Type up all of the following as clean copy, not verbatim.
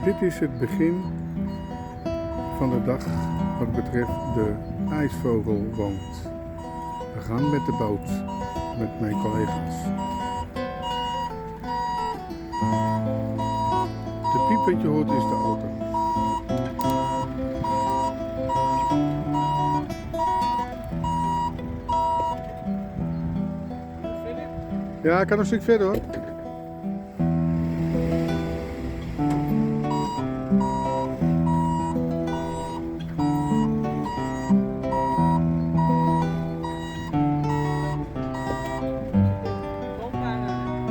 Dit is het begin van de dag wat betreft de ijsvogelwand. We gaan met de boot met mijn collega's. De piep wat je hoort is de auto. Ja, ik kan een stuk verder hoor.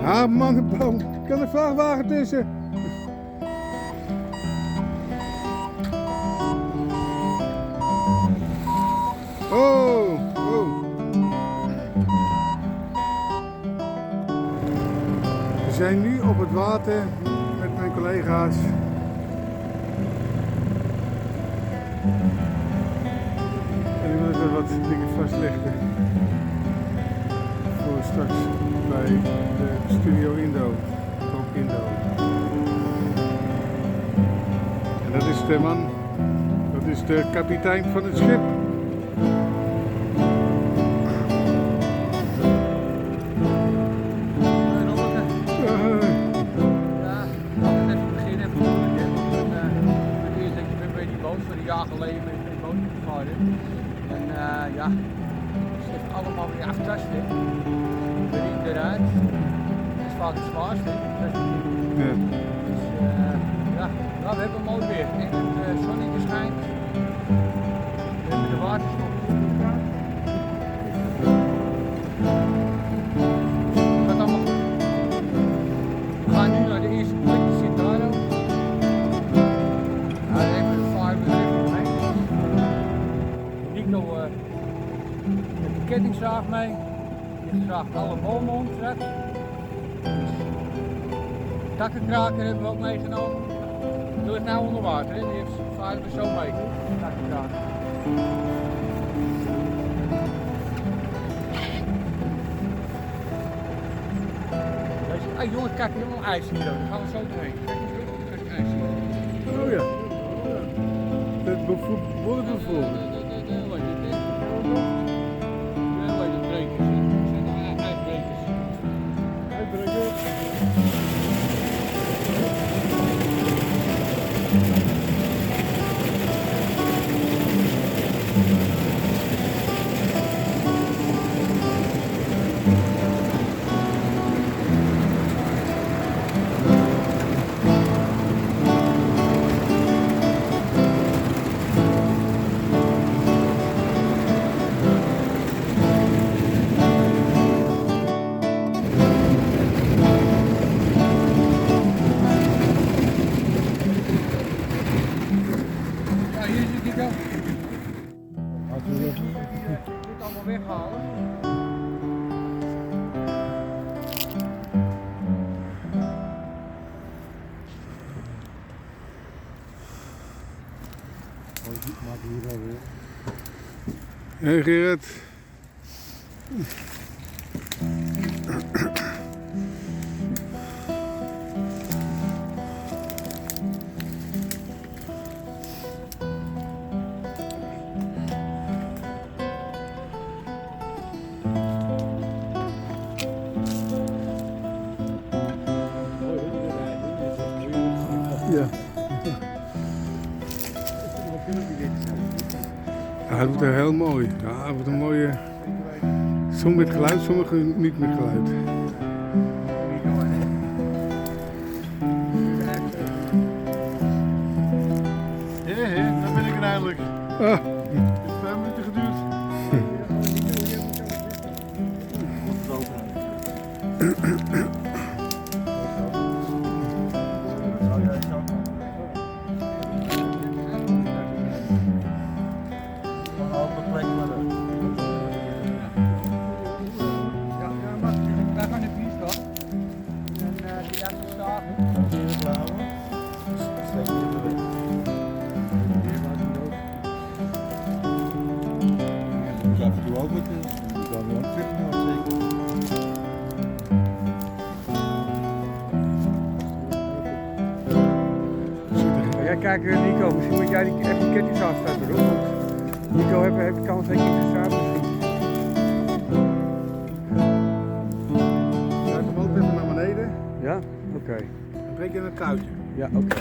Ah man, een boom. Kan een vrachtwagen tussen? Oh, oh. We zijn nu op het water met mijn collega's. En ik wil er wat dingen vastleggen. Voor straks bij de Studio Indo, ook Indo. En dat is de man, dat is de kapitein van het schip. Jaar geleden met een boot gevaren. En ja, het zit allemaal weer aftasten. De riem eruit. Dat is vaak het zwaarste. Ja. Dus ja, nou, we hebben mooi weer. En het zonnetje schijnt. We hebben de waterstof. Het gaat allemaal goed. We gaan nu naar de eerste plek, die zit daar ook. Nico met de kettingzaag mee. Die zaagt alle bomen om straks. Takkenkraker hebben we ook meegenomen. Die ligt nou onder water, hè? Die heeft vader zo mee. Takkenkraker. Hey jongens, kijk, helemaal ijs hier. Daar gaan we zo doorheen. Kijk eens terug, kijk ijs hier. Oh ja. Het wordt bijvoorbeeld. Dit allemaal weghalen. Maak hier wel weer. Hey Gerrit. Ja. Ja, het wordt heel mooi. Ja, het wordt een mooie. Sommige met geluid, sommige niet met geluid. Hé, daar ben ik er eindelijk. Ah. Het heeft 5 minuten geduurd. Wij gaan de vriendschap. En die laten we slagen. Af en toe ook met de. Ik kan wel terug, zeker. Ja, kijk Nico, misschien moet jij even die ketting afstarten hoor. Want Nico heeft kans dat je iets gaat misschien. Zet hem ook even naar beneden. Ja? Oké. Dan breek je een touwtje. Ja, oké.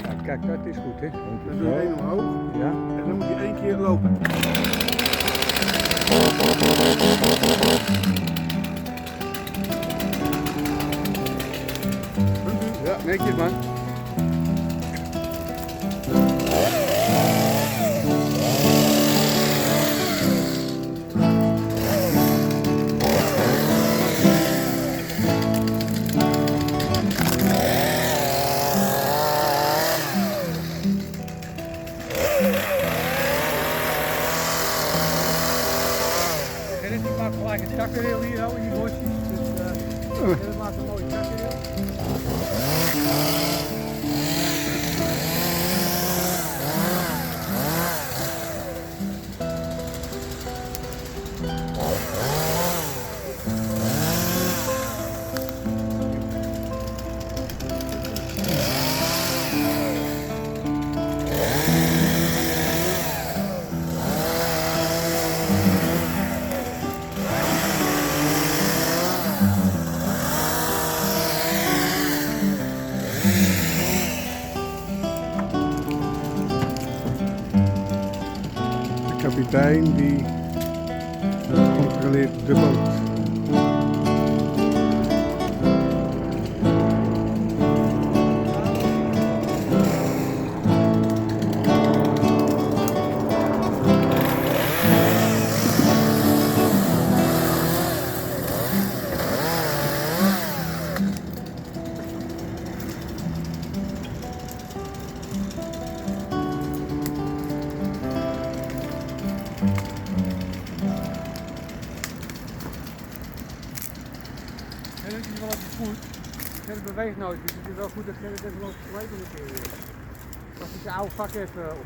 Ja, kijk, dat is goed hè. Dan doe je één omhoog. Ja. En dan moet je 1 keer lopen. Ja, netjes man. En die maakt gelijk een takkenrail hier al in die bosjes. Dus dat maakt een mooie takkenrail. De kapitein die controleert de boot. En het is wel even goed. Gerrit beweegt nooit, dus het is wel goed dat Gerrit even loopt te slepen een keer. Dat hij zijn oude vak even op.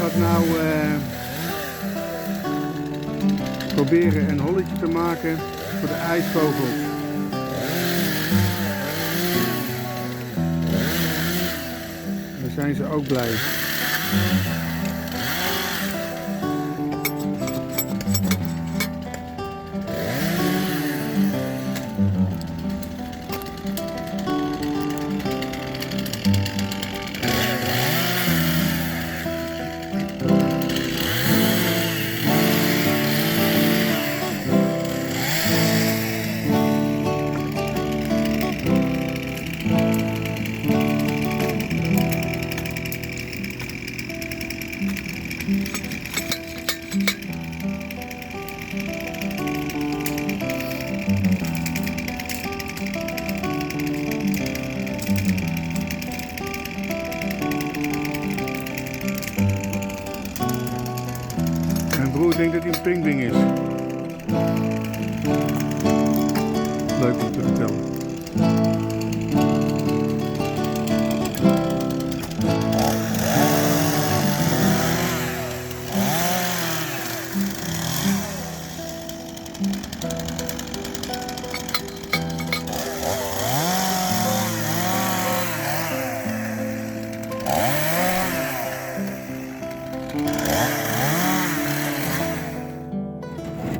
Gaat nou proberen een holletje te maken voor de ijsvogel. Dan zijn ze ook blij. Mijn broer denkt dat hij een pinguïn is. Leuk om te vertellen.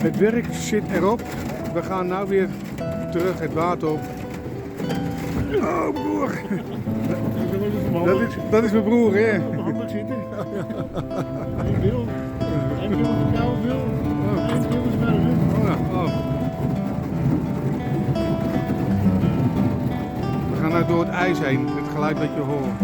Het werk zit erop. We gaan nu weer terug het water op. Oh broer. Dat is mijn broer hè. Op mijn handen zitten. Eén wil. Eén wil de koude wil. Eén wil de smergen. Oh. nou door het ijs heen, het geluid dat je hoort.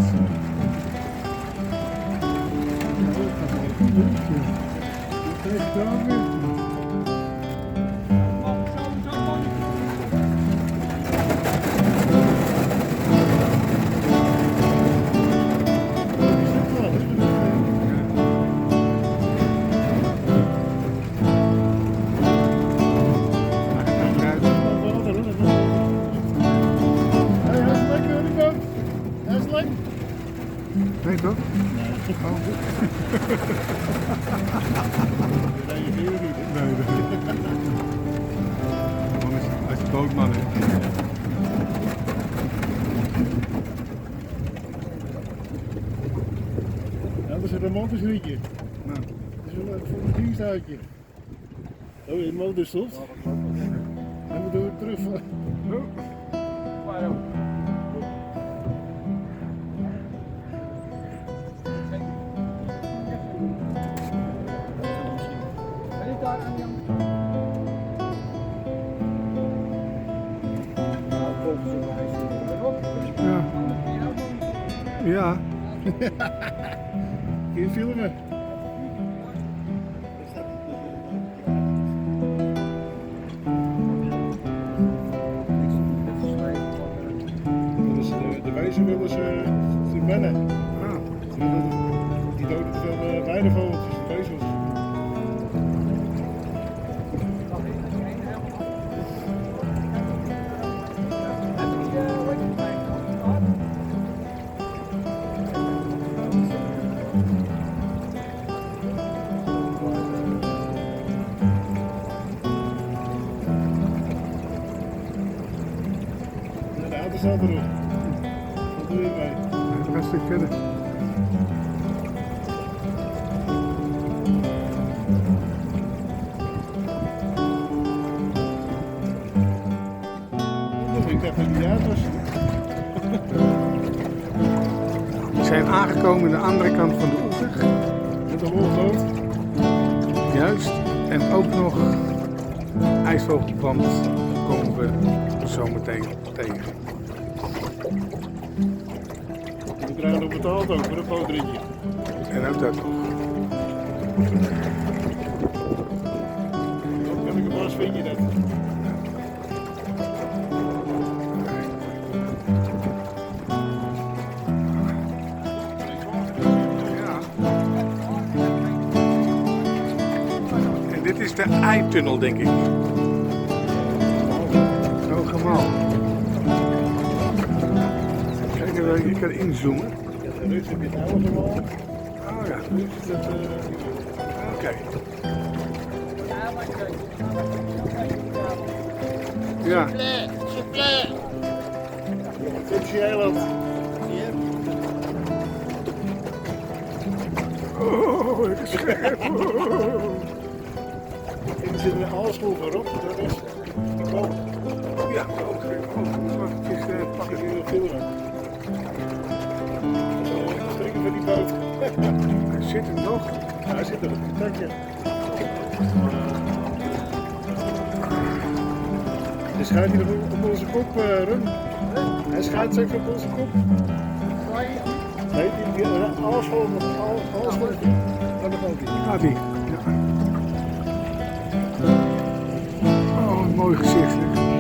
Nee toch? Nee, hij is de bootman. Hè. Ja, dat is een romantisch liedje. Nou, Dat is wel voor een dienstuitje. Oh, je motor stopt. Dan moeten we terug. ja. Kun je filmen? Dat is de wijze willen ze wennen. Die doden te veel weidevogeltjes, de vezels. De auto staat erop. Wat doe je mee? We gaan een stuk verder. Ik heb er niet uit. We zijn aangekomen aan de andere kant van de oever. Met de wolfboot. Juist. En ook nog ijsvogelbrand komen we zo meteen tegen. We krijgen nog betaald ook voor een bootritje. En ook dat nog. Heb ik een was, vind je dat? Ja. En dit is de eitunnel, denk ik. Zo gemaal. Kijk even, je kan inzoomen. Ja, rechts heb je het oude geval. Oh ja, Links is het... oké. Ja, Functie-eiland. oh, het is scherp. En er zit een aalschool voorop. Dat is de boot. Ja, ook. Het is Pak je nog veel aan. Strikken van die boot. hij zit er nog. Hij zit er op een takje. Hij schuift hier op onze kop, Rum. Hij schuift zeker op onze kop. Nee, die aalschool van de boot. Gaat hij. Ja. Oh, een mooi gezicht. Hè.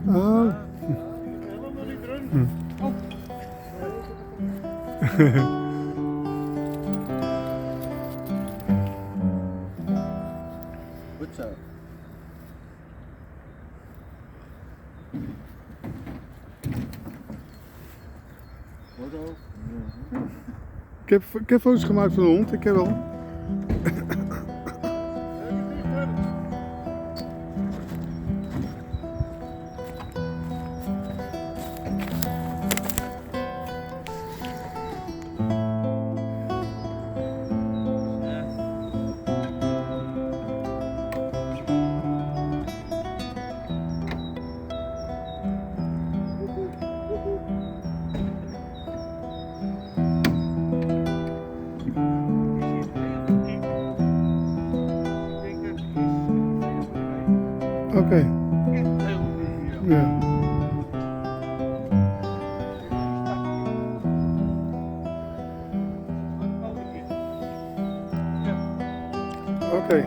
Oh. Helemaal niet erin. Goed zo. Ik heb foto's gemaakt van de hond. Ik heb wel. Oké.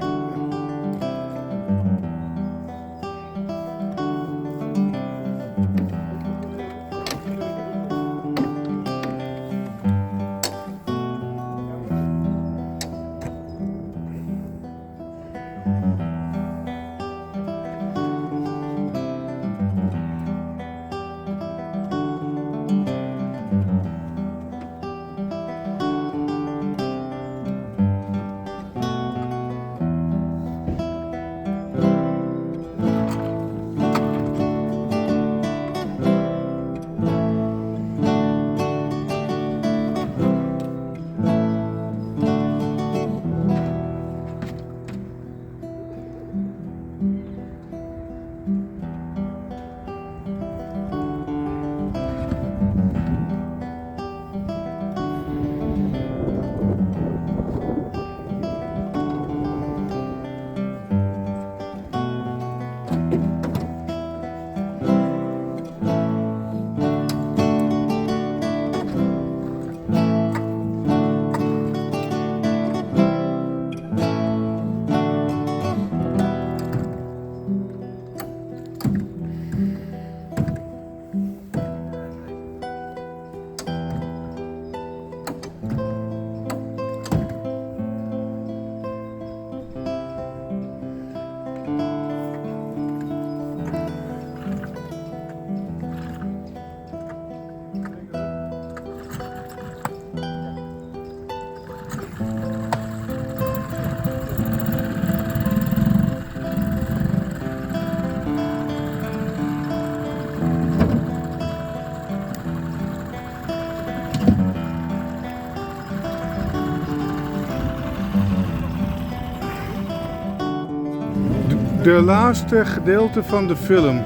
De laatste gedeelte van de film.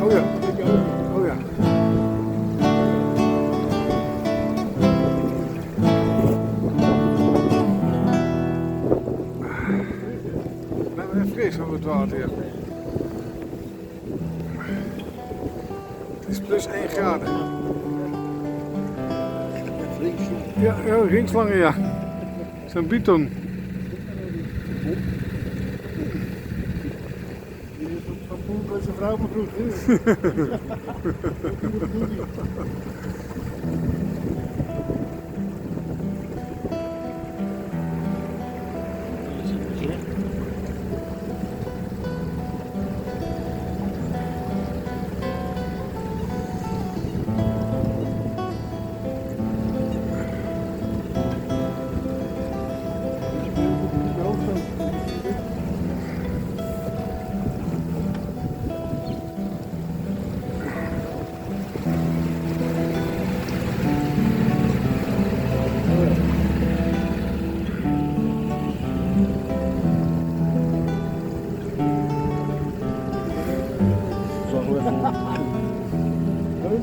Oh ja. Oh ja. Nou, even fris van het water. Ja. Het is plus 1 graden. Ja, ringslangen, ja. Zo'n Biton. Van Poel met zijn vrouw begroet.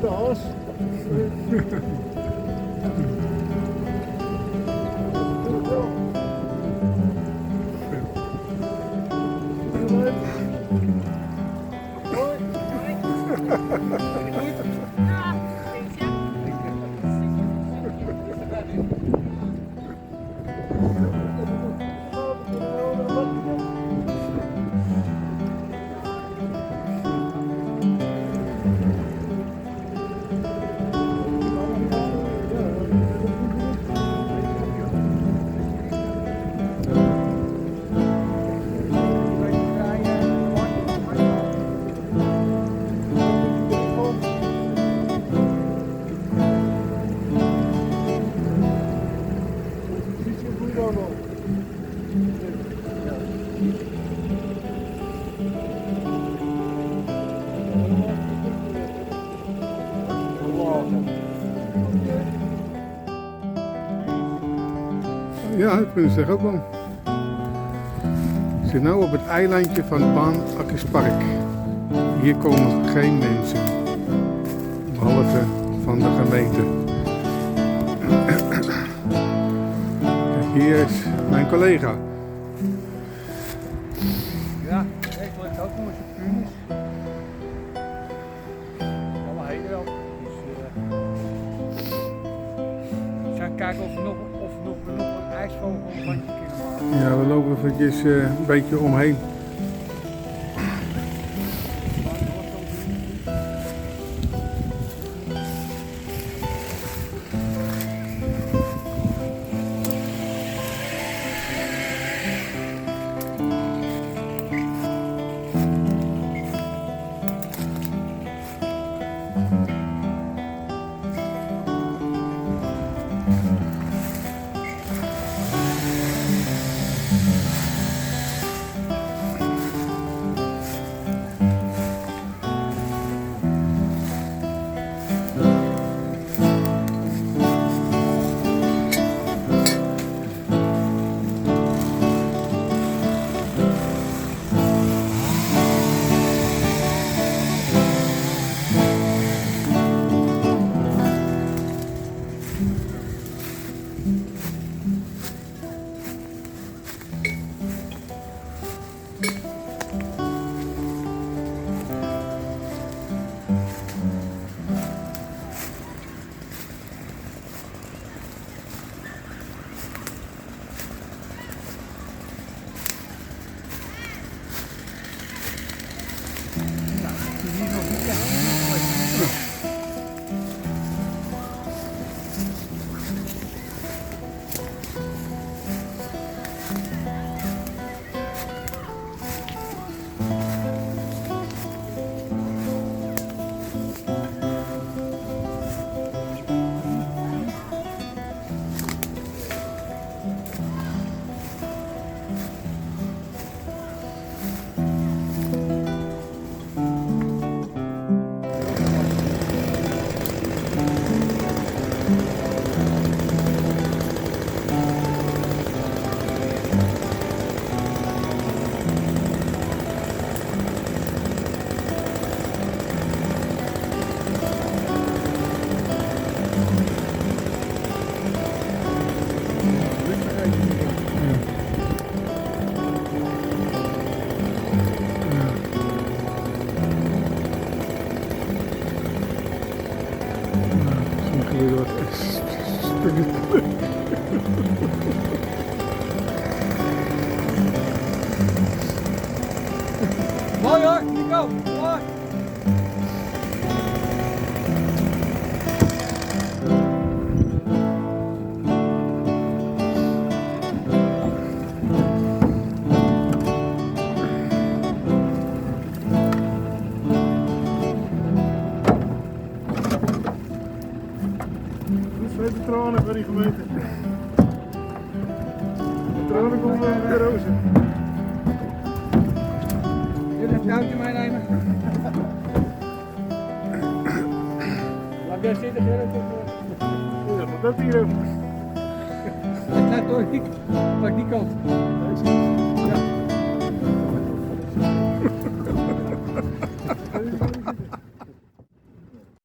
De as. Ja, dat kunnen ze zeggen ook wel. Ik zit nu op het eilandje van Baanakkerspark. Hier komen geen mensen. Behalve van de gemeente. Kijk, hier is mijn collega. Ja. kijken of we nog een ijsvogel een bandje kunnen maken. Ja, we lopen eventjes een beetje omheen. Mooi hoor, Nico, mooi. De tranen voor die gemeente. De tranen komen over de rozen. Jullie een touwtje meenemen. Laat jij zitten, Gerrit. Ja, wat dat hier ook. Het gaat door die kant.